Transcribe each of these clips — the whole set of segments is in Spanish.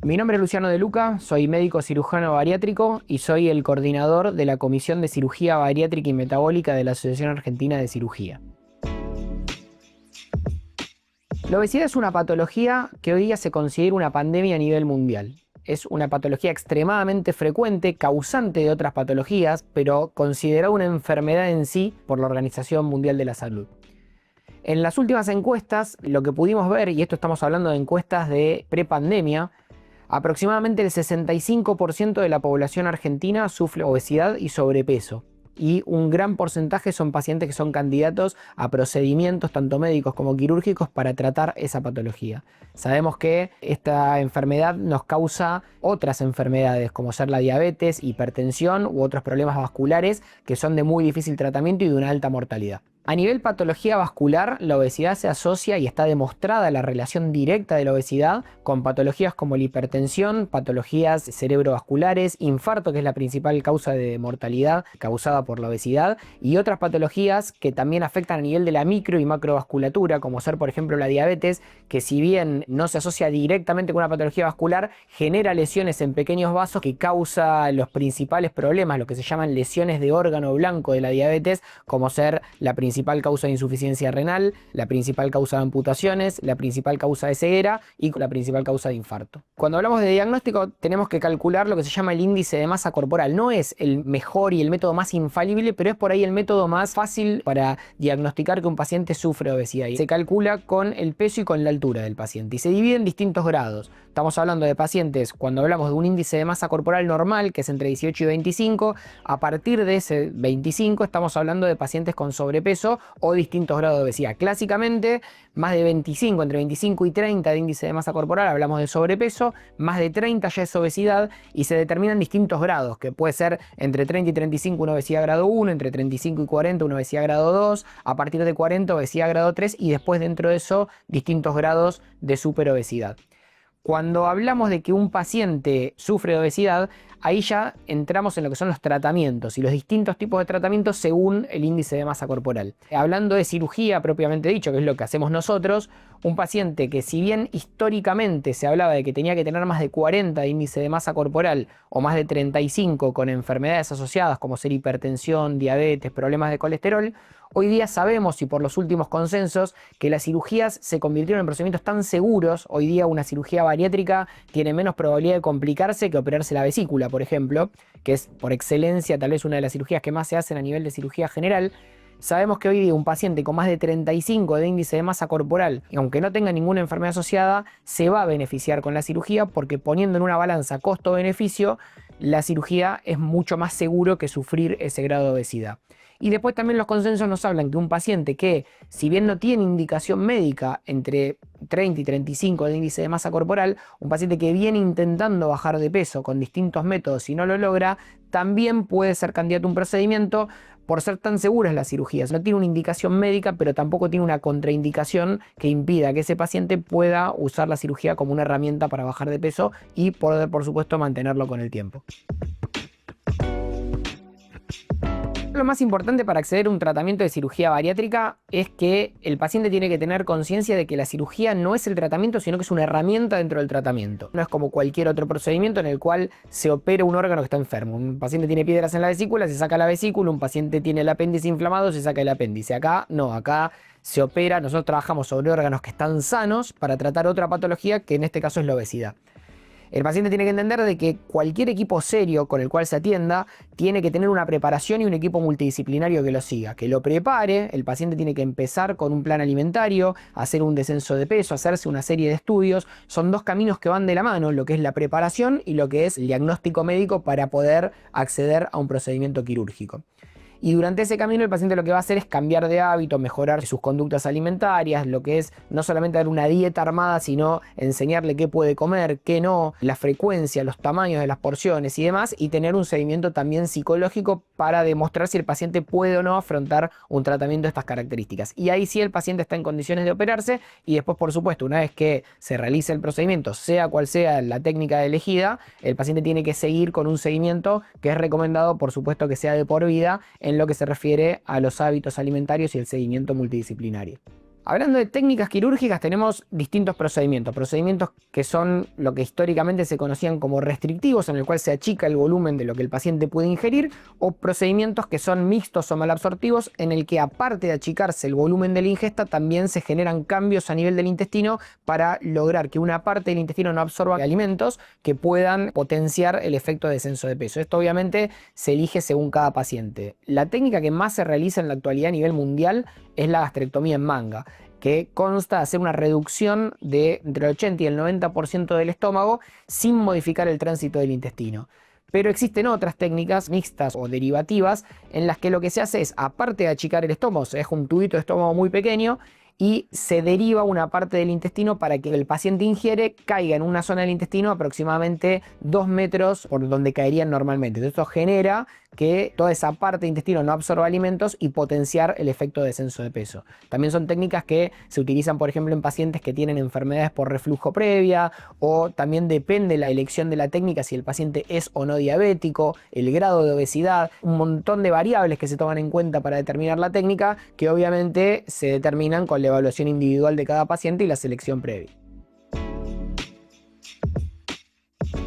Mi nombre es Luciano De Luca, soy médico cirujano bariátrico y soy el coordinador de la Comisión de Cirugía Bariátrica y Metabólica de la Asociación Argentina de Cirugía. La obesidad es una patología que hoy día se considera una pandemia a nivel mundial. Es una patología extremadamente frecuente, causante de otras patologías, pero considerada una enfermedad en sí por la Organización Mundial de la Salud. En las últimas encuestas, lo que pudimos ver, y esto estamos hablando de encuestas de prepandemia, aproximadamente el 65% de la población argentina sufre obesidad y sobrepeso. Y un gran porcentaje son pacientes que son candidatos a procedimientos tanto médicos como quirúrgicos para tratar esa patología. Sabemos que esta enfermedad nos causa otras enfermedades como ser la diabetes, hipertensión u otros problemas vasculares que son de muy difícil tratamiento y de una alta mortalidad. A nivel patología vascular, la obesidad se asocia y está demostrada la relación directa de la obesidad con patologías como la hipertensión, patologías cerebrovasculares, infarto, que es la principal causa de mortalidad causada por la obesidad, y otras patologías que también afectan a nivel de la micro y macrovasculatura, como ser por ejemplo la diabetes, que si bien no se asocia directamente con una patología vascular, genera lesiones en pequeños vasos que causa los principales problemas, lo que se llaman lesiones de órgano blanco de la diabetes, como ser la principal causa de insuficiencia renal, la principal causa de amputaciones, la principal causa de ceguera y la principal causa de infarto. Cuando hablamos de diagnóstico tenemos que calcular lo que se llama el índice de masa corporal. No es el mejor y el método más infalible, pero es por ahí el método más fácil para diagnosticar que un paciente sufre obesidad. Y se calcula con el peso y con la altura del paciente y se divide en distintos grados. Estamos hablando de pacientes, cuando hablamos de un índice de masa corporal normal, que es entre 18 y 25, a partir de ese 25 estamos hablando de pacientes con sobrepeso o distintos grados de obesidad. Clásicamente, más de 25, entre 25 y 30 de índice de masa corporal hablamos de sobrepeso, más de 30 ya es obesidad y se determinan distintos grados, que puede ser entre 30 y 35 una obesidad grado 1, entre 35 y 40 una obesidad grado 2, a partir de 40 obesidad grado 3 y después dentro de eso distintos grados de superobesidad. Cuando hablamos de que un paciente sufre de obesidad, ahí ya entramos en lo que son los tratamientos y los distintos tipos de tratamientos según el índice de masa corporal. Hablando de cirugía propiamente dicho, que es lo que hacemos nosotros, un paciente que si bien históricamente se hablaba de que tenía que tener más de 40 de índice de masa corporal o más de 35 con enfermedades asociadas como ser hipertensión, diabetes, problemas de colesterol, hoy día sabemos y por los últimos consensos que las cirugías se convirtieron en procedimientos tan seguros. Hoy día una cirugía bariátrica tiene menos probabilidad de complicarse que operarse la vesícula, por ejemplo, que es por excelencia tal vez una de las cirugías que más se hacen a nivel de cirugía general. Sabemos que hoy día un paciente con más de 35 de índice de masa corporal, aunque no tenga ninguna enfermedad asociada, se va a beneficiar con la cirugía porque poniendo en una balanza costo-beneficio, la cirugía es mucho más seguro que sufrir ese grado de obesidad. Y después también los consensos nos hablan que un paciente que, si bien no tiene indicación médica entre 30 y 35 de índice de masa corporal, un paciente que viene intentando bajar de peso con distintos métodos y no lo logra, también puede ser candidato a un procedimiento por ser tan seguras las cirugías. No tiene una indicación médica, pero tampoco tiene una contraindicación que impida que ese paciente pueda usar la cirugía como una herramienta para bajar de peso y poder, por supuesto, mantenerlo con el tiempo. Lo más importante para acceder a un tratamiento de cirugía bariátrica es que el paciente tiene que tener conciencia de que la cirugía no es el tratamiento, sino que es una herramienta dentro del tratamiento. No es como cualquier otro procedimiento en el cual se opera un órgano que está enfermo. Un paciente tiene piedras en la vesícula, se saca la vesícula, un paciente tiene el apéndice inflamado, se saca el apéndice. Acá no, acá se opera, nosotros trabajamos sobre órganos que están sanos para tratar otra patología que en este caso es la obesidad. El paciente tiene que entender de que cualquier equipo serio con el cual se atienda tiene que tener una preparación y un equipo multidisciplinario que lo siga, que lo prepare. El paciente tiene que empezar con un plan alimentario, hacer un descenso de peso, hacerse una serie de estudios. Son dos caminos que van de la mano, lo que es la preparación y lo que es el diagnóstico médico para poder acceder a un procedimiento quirúrgico. Y durante ese camino el paciente lo que va a hacer es cambiar de hábito, mejorar sus conductas alimentarias, lo que es no solamente dar una dieta armada, sino enseñarle qué puede comer, qué no, la frecuencia, los tamaños de las porciones y demás, y tener un seguimiento también psicológico para demostrar si el paciente puede o no afrontar un tratamiento de estas características. Y ahí sí el paciente está en condiciones de operarse y después, por supuesto, una vez que se realice el procedimiento, sea cual sea la técnica elegida, el paciente tiene que seguir con un seguimiento que es recomendado, por supuesto, que sea de por vida en lo que se refiere a los hábitos alimentarios y el seguimiento multidisciplinario. Hablando de técnicas quirúrgicas, tenemos distintos procedimientos. Procedimientos que son lo que históricamente se conocían como restrictivos, en el cual se achica el volumen de lo que el paciente puede ingerir, o procedimientos que son mixtos o malabsortivos, en el que aparte de achicarse el volumen de la ingesta, también se generan cambios a nivel del intestino para lograr que una parte del intestino no absorba alimentos que puedan potenciar el efecto de descenso de peso. Esto obviamente se elige según cada paciente. La técnica que más se realiza en la actualidad a nivel mundial es la gastrectomía en manga, que consta de hacer una reducción de entre el 80 y el 90% del estómago sin modificar el tránsito del intestino. Pero existen otras técnicas mixtas o derivativas en las que lo que se hace es, aparte de achicar el estómago, se deja un tubito de estómago muy pequeño y se deriva una parte del intestino para que el paciente ingiere caiga en una zona del intestino aproximadamente 2 metros por donde caerían normalmente. Entonces, esto genera que toda esa parte del intestino no absorba alimentos y potenciar el efecto de descenso de peso. También son técnicas que se utilizan, por ejemplo, en pacientes que tienen enfermedades por reflujo previa, o también depende la elección de la técnica si el paciente es o no diabético, el grado de obesidad, un montón de variables que se toman en cuenta para determinar la técnica, que obviamente se determinan con la evaluación individual de cada paciente y la selección previa.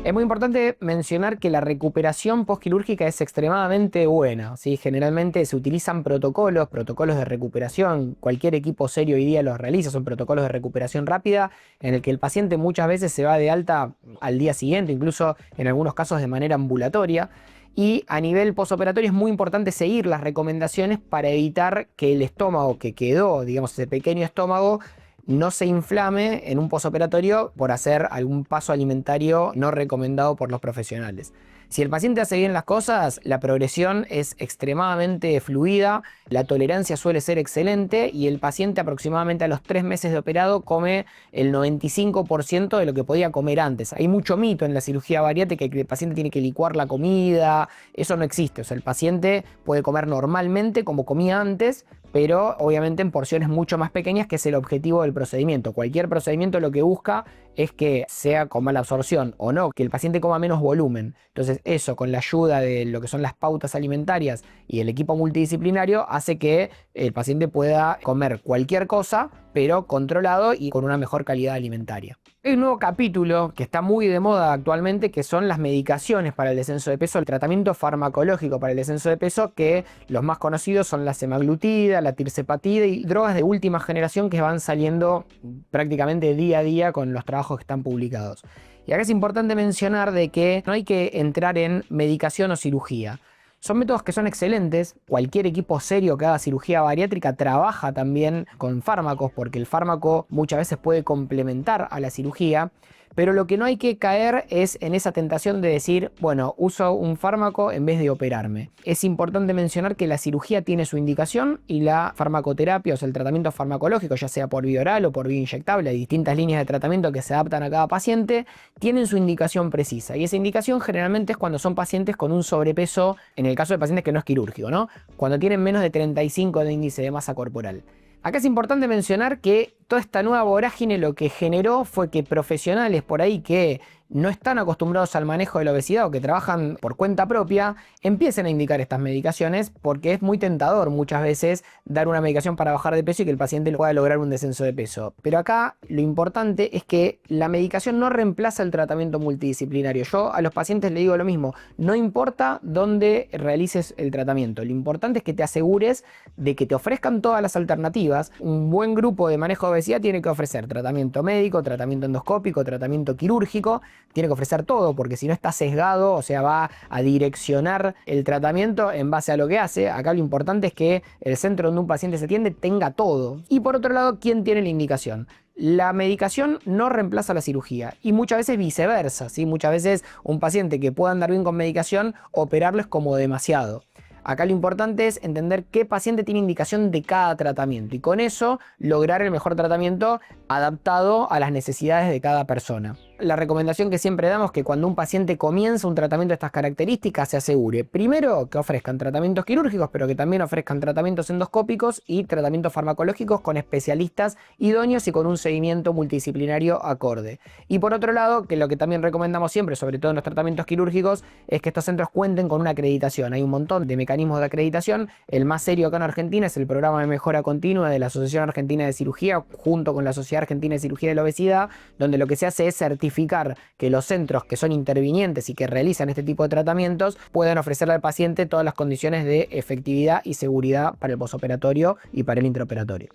Es muy importante mencionar que la recuperación postquirúrgica es extremadamente buena, ¿sí? Generalmente se utilizan protocolos de recuperación. Cualquier equipo serio hoy día los realiza, son protocolos de recuperación rápida en el que el paciente muchas veces se va de alta al día siguiente, incluso en algunos casos de manera ambulatoria. Y a nivel postoperatorio es muy importante seguir las recomendaciones para evitar que el estómago que quedó, digamos ese pequeño estómago, no se inflame en un postoperatorio por hacer algún paso alimentario no recomendado por los profesionales. Si el paciente hace bien las cosas, la progresión es extremadamente fluida, la tolerancia suele ser excelente y el paciente aproximadamente a los 3 meses de operado come el 95% de lo que podía comer antes. Hay mucho mito en la cirugía bariátrica que el paciente tiene que licuar la comida, eso no existe. O sea, el paciente puede comer normalmente como comía antes, pero obviamente en porciones mucho más pequeñas, que es el objetivo del procedimiento. Cualquier procedimiento lo que busca es que sea con mala absorción o no, que el paciente coma menos volumen. Entonces eso, con la ayuda de lo que son las pautas alimentarias y el equipo multidisciplinario, hace que el paciente pueda comer cualquier cosa, pero controlado y con una mejor calidad alimentaria. Hay un nuevo capítulo que está muy de moda actualmente, que son las medicaciones para el descenso de peso, el tratamiento farmacológico para el descenso de peso, que los más conocidos son la semaglutida, la tirzepatida y drogas de última generación que van saliendo prácticamente día a día con los trabajos que están publicados. Y acá es importante mencionar de que no hay que entrar en medicación o cirugía. Son métodos que son excelentes. Cualquier equipo serio que haga cirugía bariátrica trabaja también con fármacos, porque el fármaco muchas veces puede complementar a la cirugía. Pero lo que no hay que caer es en esa tentación de decir, bueno, uso un fármaco en vez de operarme. Es importante mencionar que la cirugía tiene su indicación y la farmacoterapia, o sea, el tratamiento farmacológico, ya sea por vía oral o por vía inyectable, hay distintas líneas de tratamiento que se adaptan a cada paciente, tienen su indicación precisa. Y esa indicación generalmente es cuando son pacientes con un sobrepeso, en el caso de pacientes que no es quirúrgico, ¿no? Cuando tienen menos de 35 de índice de masa corporal. Acá es importante mencionar que toda esta nueva vorágine lo que generó fue que profesionales por ahí que no están acostumbrados al manejo de la obesidad o que trabajan por cuenta propia, empiecen a indicar estas medicaciones, porque es muy tentador muchas veces dar una medicación para bajar de peso y que el paciente pueda lograr un descenso de peso. Pero acá lo importante es que la medicación no reemplaza el tratamiento multidisciplinario. Yo a los pacientes les digo lo mismo, no importa dónde realices el tratamiento, lo importante es que te asegures de que te ofrezcan todas las alternativas. Un buen grupo de manejo de obesidad tiene que ofrecer tratamiento médico, tratamiento endoscópico, tratamiento quirúrgico, tiene que ofrecer todo, porque si no está sesgado, o sea, va a direccionar el tratamiento en base a lo que hace. Acá lo importante es que el centro donde un paciente se atiende tenga todo. Y por otro lado, ¿quién tiene la indicación? La medicación no reemplaza la cirugía y muchas veces viceversa, ¿sí? Muchas veces un paciente que pueda andar bien con medicación, operarlo es como demasiado. Acá lo importante es entender qué paciente tiene indicación de cada tratamiento y con eso lograr el mejor tratamiento adaptado a las necesidades de cada persona. la recomendación que siempre damos es que cuando un paciente comienza un tratamiento de estas características se asegure, primero, que ofrezcan tratamientos quirúrgicos, pero que también ofrezcan tratamientos endoscópicos y tratamientos farmacológicos con especialistas idóneos y con un seguimiento multidisciplinario acorde. Y por otro lado, que lo que también recomendamos siempre, sobre todo en los tratamientos quirúrgicos, es que estos centros cuenten con una acreditación. Hay un montón de mecanismos de acreditación. El más serio acá en Argentina es el programa de mejora continua de la Asociación Argentina de Cirugía, junto con la Sociedad Argentina de Cirugía de la Obesidad, donde lo que se hace es certificar que los centros que son intervinientes y que realizan este tipo de tratamientos puedan ofrecerle al paciente todas las condiciones de efectividad y seguridad para el posoperatorio y para el intraoperatorio.